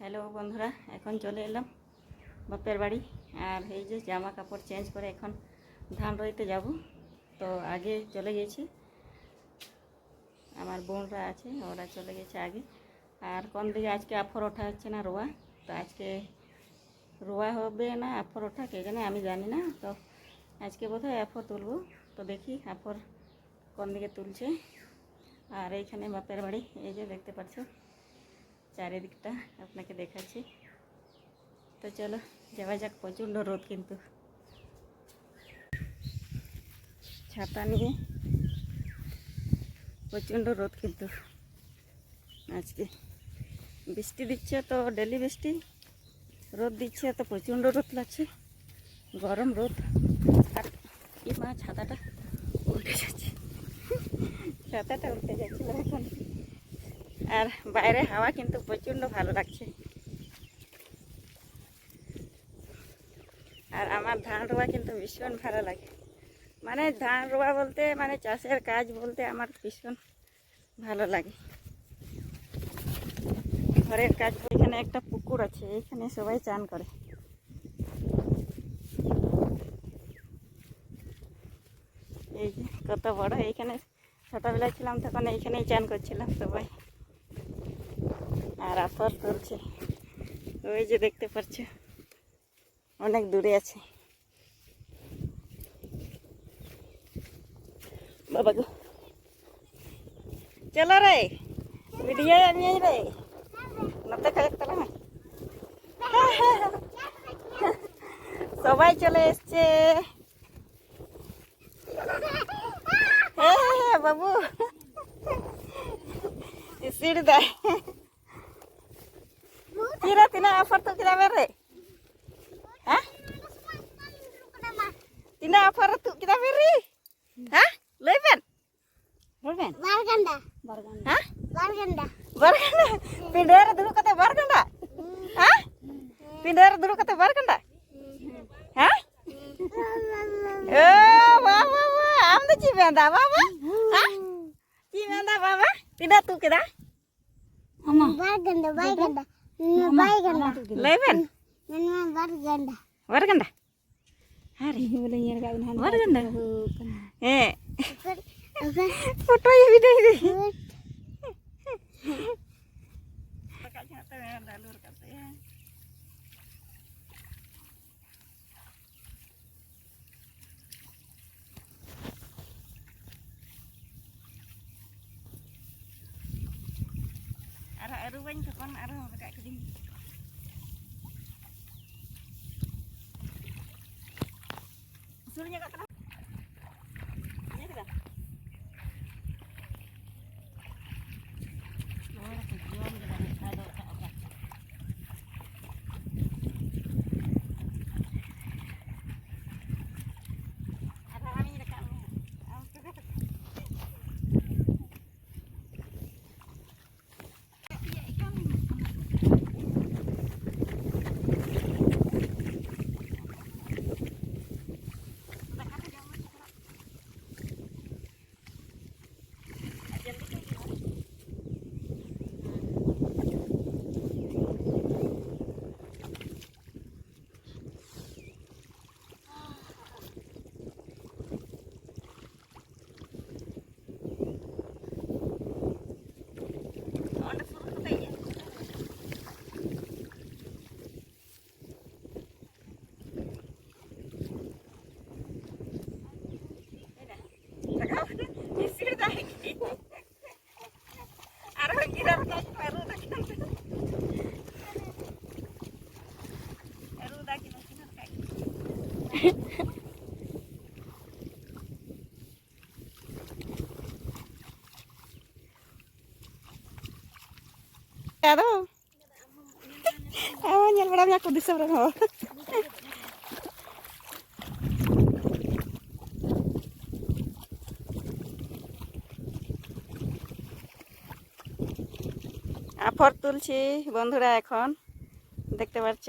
Hello বন্ধুরা, এখন চলে এলাম বাপের বাড়ি। আর এই যে জামা কাপড় চেঞ্জ করে এখন ধান রইতে যাব। তো আগে চলে গেছি, আমার বোনরা আছে, ওরা চলে গেছে আগে। আর কোন দিকে আজকে আফর ওঠা হচ্ছে না রোয়া, তো আজকে রোয়া হবে না আফর ওঠা কে জানে, আমি জানি না। তো আজকে বোধহয় আফর তুলবো, তো দেখি আফর কোন দিকে তুলছে। আর এইখানে বাপের বাড়ি, এই যে দেখতে পাচ্ছ চারিদিকটা আপনাকে দেখাচ্ছি। তো চলো যাওয়া যাক। প্রচণ্ড রোদ, কিন্তু ছাতা নিয়ে প্রচণ্ড রোদ, কিন্তু আজকে বৃষ্টি দিচ্ছে, তো ডেলি বৃষ্টি, রোদ দিচ্ছে, তো প্রচণ্ড রোদ লাগছে, গরম রোদ। আর কি মা, ছাতাটা উল্টে যাচ্ছে, ছাতাটা উল্টে যাচ্ছিল এখন। আর বাইরে হাওয়া কিন্তু প্রচণ্ড ভালো লাগছে। আর আমার ধান রোয়া কিন্তু ভীষণ ভালো লাগে। মানে ধান রোয়া বলতে মানে চাষের কাজ বলতে আমার ভীষণ ভালো লাগে। ঘরের কাজ। এখানে একটা পুকুর আছে, এখানে সবাই চান করে। এই যে কত বড়, এইখানে ছোটবেলায় ছিলাম তখন এইখানেই চান করছিলাম সবাই। আর আফর তুলছে, ওই যে দেখতে পাচ্ছ অনেক দূরে আছে। বাবা গো, চলো রে ভিডিও নিয়ে রে, নতে কয়েক তলা সবাই চলে এসছে। হ্যাঁ বাবু সিঁড়ি দেয় কিরা তিনা অফার তো কিরা বেরে। হ্যাঁ তিনা অফার তো কিরা বেরি। হ্যাঁ লইবেন লইবেন বারগান্ডা বারগান্ডা হ্যাঁ বারগান্ডা বারগান্ডা পিন্ডের দুড়ু কতে বারগান্ডা। হ্যাঁ পিন্ডের দুড়ু কতে বারগান্ডা। হ্যাঁ ও বাবা আম তো চিবেন্দা বাবা। হ্যাঁ চিবেন্দা বাবা পিন্ডা তু কিরা আমা বারগান্ডা বারগান্ডা বারগান্ডা লইবেন নন্মা বারগান্ডা বারগান্ডা। হ্যাঁ রে বলে ইয়ার গায় না বারগান্ডা। হ্যাঁ ওকে ফটো এই ভিডিও দে Aru bañ kon aru ka kidim. Usulnya kak kenapa? Ini tidak. Oh, tujuan kita ada apa? Ada kami dekat. Aduh, awalnya berapa aku bisa berapa? আফর তুলছি বন্ধুরা, এখন দেখতে পাচ্ছ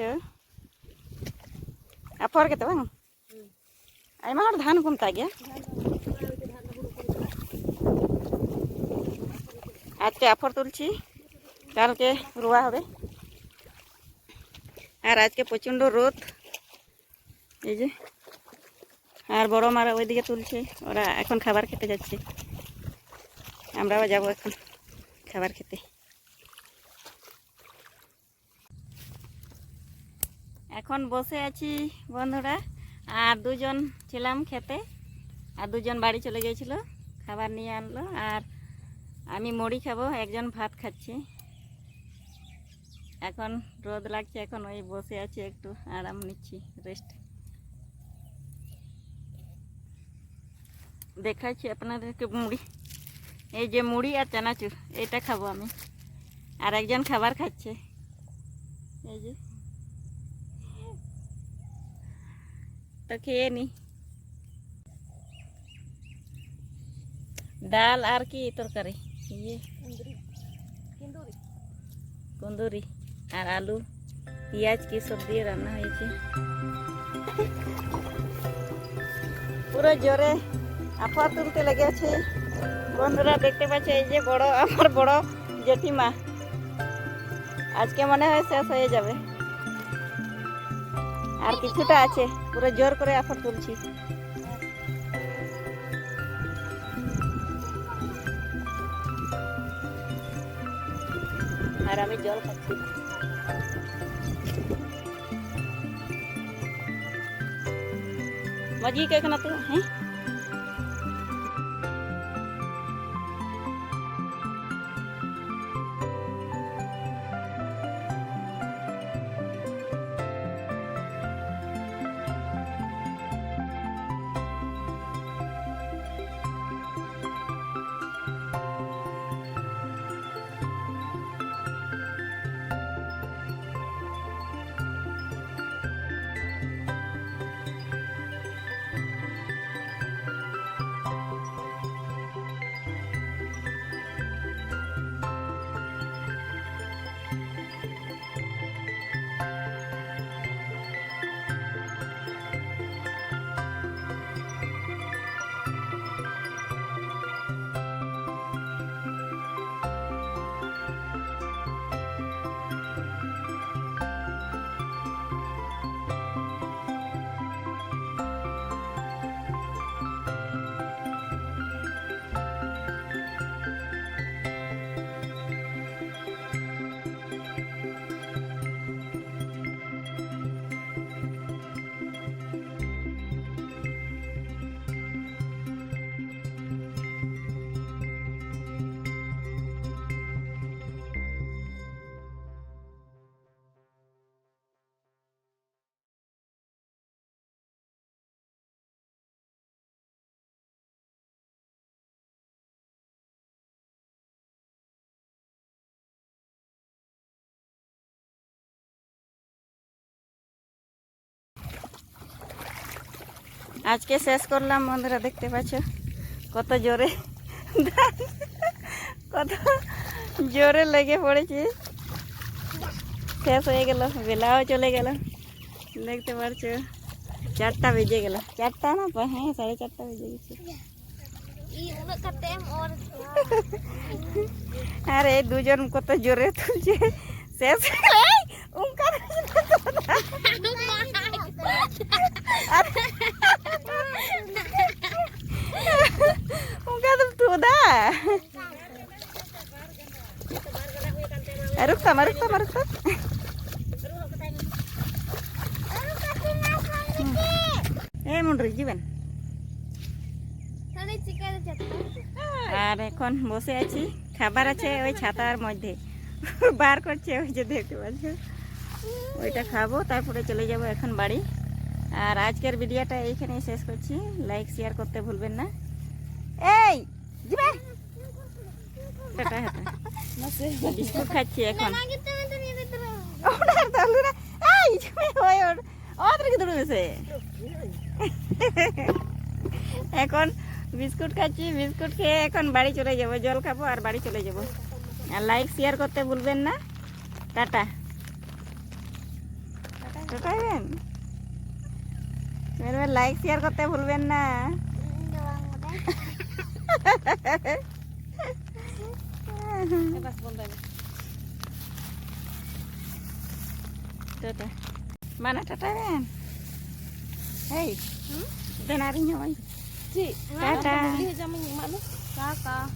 আফর কেতে বাং আইমা হড় ধান ঘুমতা গিয়া। আজকে আফর তুলছি, কালকে রোয়া হবে। আর আজকে প্রচণ্ড রোদ, এই যে। আর বড় মারা ওইদিকে তুলছে, ওরা এখন খাবার খেতে যাচ্ছে, আমরাও যাবো এখন খাবার খেতে। এখন বসে আছি বন্ধুরা, আর দুজন ছিলাম খেতে, আর দুজন বাড়ি চলে গিয়েছিল, খাবার নিয়ে আনলো। আর আমি মুড়ি খাবো, একজন ভাত খাচ্ছে। এখন রোদ লাগছে, এখন ওই বসে আছি, একটু আরাম নিচ্ছি, রেস্ট। দেখাচ্ছি আপনাদেরকে মুড়ি, এই যে মুড়ি আর চানাচুর, এটা খাবো আমি। আর একজন খাবার খাচ্ছে, এই যে। তো খেয়ে নি। ডাল আর কি তরকারি, ইয়ে কুন্দুরি আর আলু পেঁয়াজ কি সব দিয়ে রান্না হয়েছে। পুরো জোরে আফা তুলতে লেগেছে বন্ধুরা, দেখতে পাচ্ছে। এই যে বড়, আমার বড় জেঠিমা, আজকে মনে হয় শেষ হয়ে যাবে, আর কিছুটা আছে। পুরো জোর করে আফা তুলছি। আর আমি জল খাচ্ছি। मजी के कना तो हैं। आज के शेष करलाम बंधुरा, देखते पाच्छो कत जोरे कत जोरे लेगे पड़ेছে। शेष हो गेल, बेलाओ चले गेल, देखते पाच्छो 4टा बेजे गेल, 4टा ना हाँ 4:30 बेजे गेছে। अरे दुजन कत जोरे तुलছে, शेष उनका रुकता मुंड्री जीवन। আর এখন বসে আছি, খাবার আছে ওই ছাতার মধ্যে, বার করছে ওই যে দেখতে পাচ্ছ, ওইটা খাবো, তারপরে চলে যাব এখন বাড়ি। আর আজকের ভিডিওটা এইখানেই শেষ করছি, লাইক শেয়ার করতে ভুলবেন না। এই জিবে টাটা হাতে বিস্কুট খাচ্ছি এখন। এখন বিস্কুট খাচ্ছি, বিস্কুট খেয়ে এখন বাড়ি চলে যাব, জল খাবো আর বাড়ি চলে যাব। আর লাইক শেয়ার করতে ভুলবেন না। টাটা টাটাবেন, লাইক শেয়ার করতে ভুলবেন না। Tata. Mana tataran? Hei, denarinya, Mai. Cik, Tata. beli aja minyak lu. Kakak.